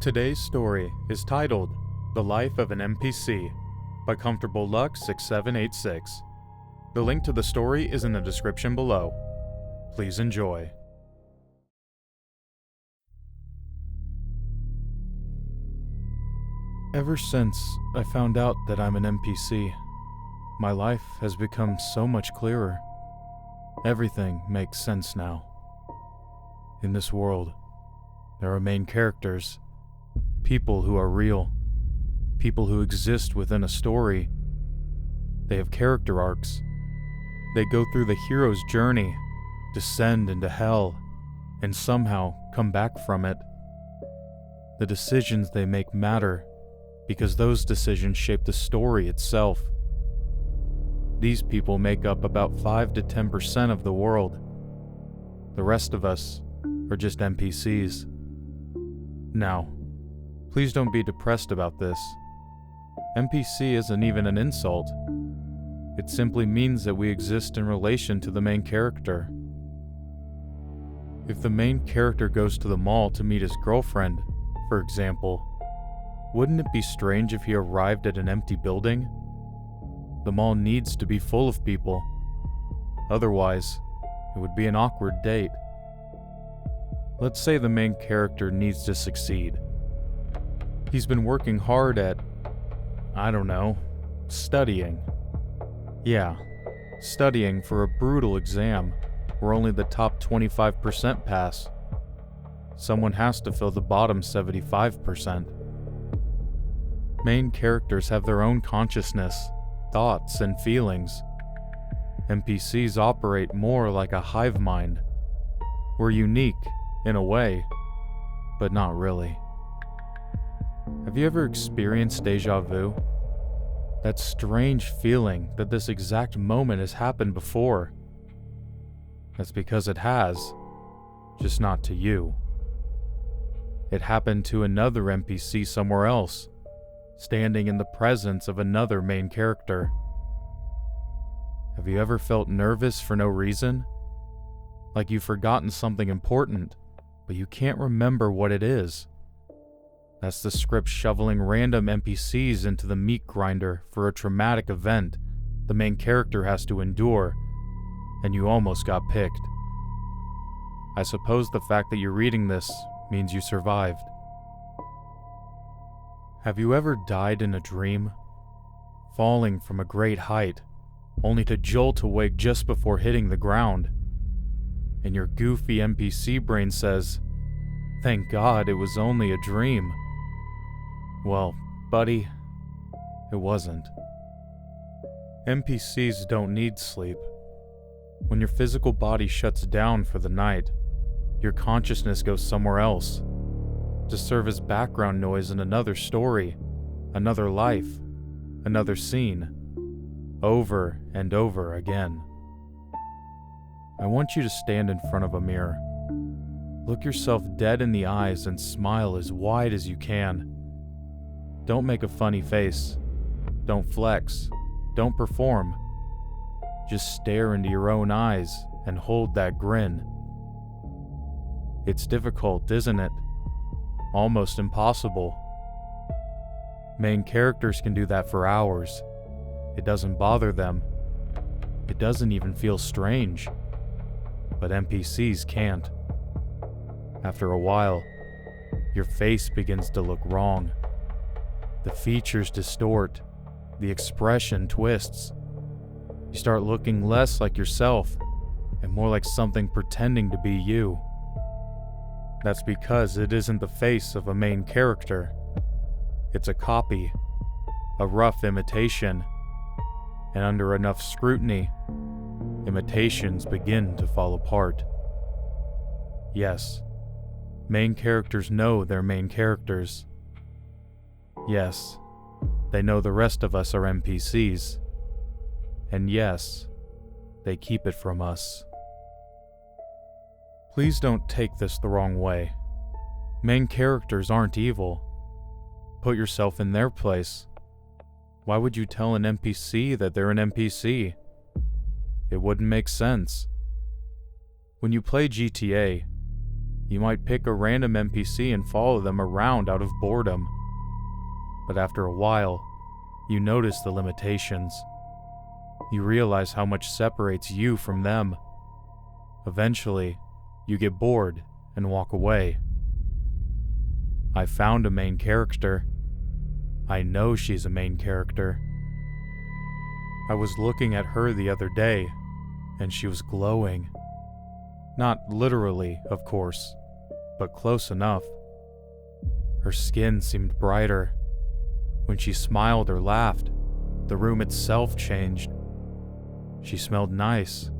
Today's story is titled The Life of an NPC by Comfortable Luck 6786. The link to the story is in the description below. Please enjoy. Ever since I found out that I'm an NPC, my life has become so much clearer. Everything makes sense now. In this world, there are main characters, people who are real, people who exist within a story. They have character arcs. They go through the hero's journey, descend into hell, and somehow come back from it. The decisions they make matter because those decisions shape the story itself. These people make up about 5 to 10% of the world. The rest of us are just NPCs. Now, please don't be depressed about this. NPC isn't even an insult. It simply means that we exist in relation to the main character. If the main character goes to the mall to meet his girlfriend, for example, wouldn't it be strange if he arrived at an empty building? The mall needs to be full of people. Otherwise, it would be an awkward date. Let's say the main character needs to succeed. He's been working hard at, studying. Yeah, studying for a brutal exam where only the top 25% pass. Someone has to fill the bottom 75%. Main characters have their own consciousness, thoughts, and feelings. NPCs operate more like a hive mind. We're unique, in a way, but not really. Have you ever experienced deja vu? That strange feeling that this exact moment has happened before. That's because it has, just not to you. It happened to another NPC somewhere else, standing in the presence of another main character. Have you ever felt nervous for no reason? Like you've forgotten something important, but you can't remember what it is. That's the script shoveling random NPCs into the meat grinder for a traumatic event the main character has to endure, and you almost got picked. I suppose the fact that you're reading this means you survived. Have you ever died in a dream? Falling from a great height, only to jolt awake just before hitting the ground. And your goofy NPC brain says, "Thank God it was only a dream." Well, buddy, it wasn't. NPCs don't need sleep. When your physical body shuts down for the night, your consciousness goes somewhere else, to serve as background noise in another story, another life, another scene, over and over again. I want you to stand in front of a mirror. Look yourself dead in the eyes and smile as wide as you can. Don't make a funny face. Don't flex. Don't perform. Just stare into your own eyes and hold that grin. It's difficult, isn't it? Almost impossible. Main characters can do that for hours. It doesn't bother them. It doesn't even feel strange. But NPCs can't. After a while, your face begins to look wrong. The features distort. The expression twists. You start looking less like yourself and more like something pretending to be you. That's because it isn't the face of a main character. It's a copy, a rough imitation, and under enough scrutiny, imitations begin to fall apart. Yes, main characters know they're main characters. Yes, they know the rest of us are NPCs. And yes, they keep it from us. Please don't take this the wrong way. Main characters aren't evil. Put yourself in their place. Why would you tell an NPC that they're an NPC? It wouldn't make sense. When you play GTA, You might pick a random NPC and follow them around out of boredom. But after a while, you notice the limitations. You realize how much separates you from them. Eventually, you get bored and walk away. I found a main character. I know she's a main character. I was looking at her the other day, and she was glowing. Not literally, of course, but close enough. Her skin seemed brighter. When she smiled or laughed, the room itself changed. She smelled nice,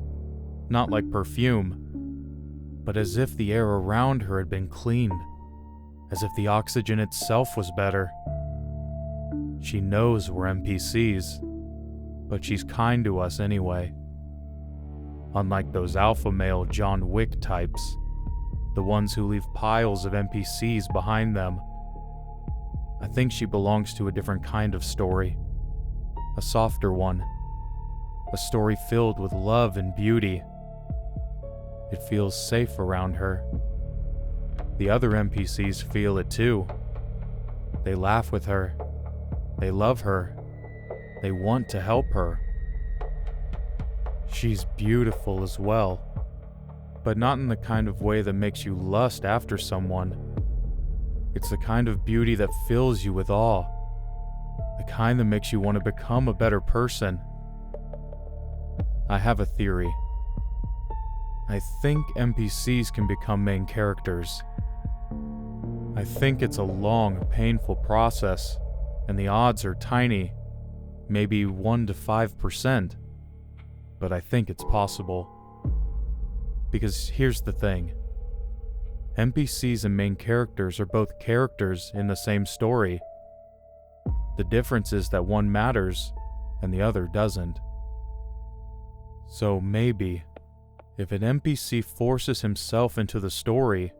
not like perfume, but as if the air around her had been cleaned, as if the oxygen itself was better. She knows we're NPCs, but she's kind to us anyway. Unlike those alpha male John Wick types, the ones who leave piles of NPCs behind them. I think she belongs to a different kind of story, a softer one, a story filled with love and beauty. It feels safe around her. The other NPCs feel it too. They laugh with her. They love her. They want to help her. She's beautiful as well, but not in the kind of way that makes you lust after someone. It's the kind of beauty that fills you with awe, the kind that makes you want to become a better person. I have a theory. I think NPCs can become main characters. I think it's a long, painful process, and the odds are tiny, maybe 1 to 5%, but I think it's possible. Because here's the thing. NPCs and main characters are both characters in the same story. The difference is that one matters and the other doesn't. So maybe, if an NPC forces himself into the story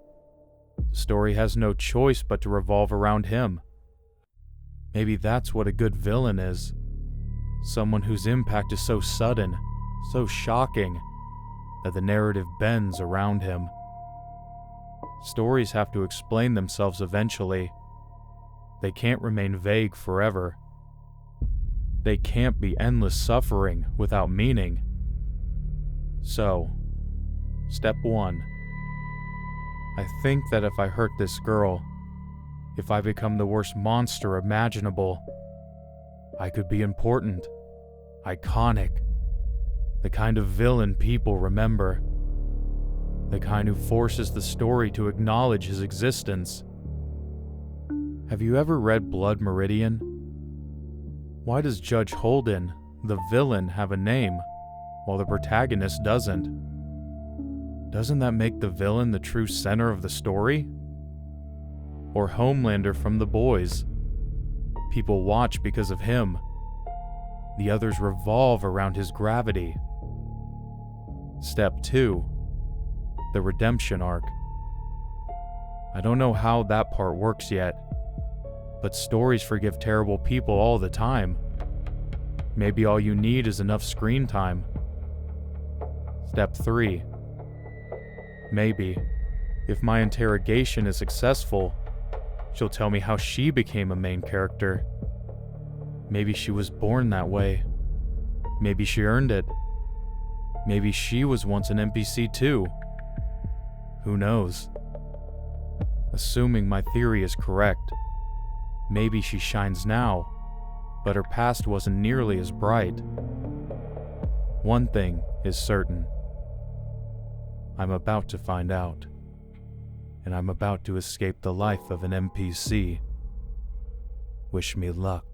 has no choice but to revolve around him. Maybe that's what a good villain is. Someone whose impact is so sudden, so shocking, that the narrative bends around him. Stories have to explain themselves eventually. They can't remain vague forever. They can't be endless suffering without meaning. So, step 1. I think that if I hurt this girl, if I become the worst monster imaginable, I could be important, iconic, the kind of villain people remember, the kind who forces the story to acknowledge his existence. Have you ever read Blood Meridian? Why does Judge Holden, the villain, have a name, while the protagonist doesn't? Doesn't that make the villain the true center of the story? Or Homelander from The Boys. People watch because of him. The others revolve around his gravity. Step 2. The redemption arc. I don't know how that part works yet, but stories forgive terrible people all the time. Maybe all you need is enough screen time. Step 3. Maybe, if my interrogation is successful, she'll tell me how she became a main character. Maybe she was born that way. Maybe she earned it. Maybe she was once an NPC too. Who knows? Assuming my theory is correct, maybe she shines now, but her past wasn't nearly as bright. One thing is certain. I'm about to find out, and I'm about to escape the life of an NPC. Wish me luck.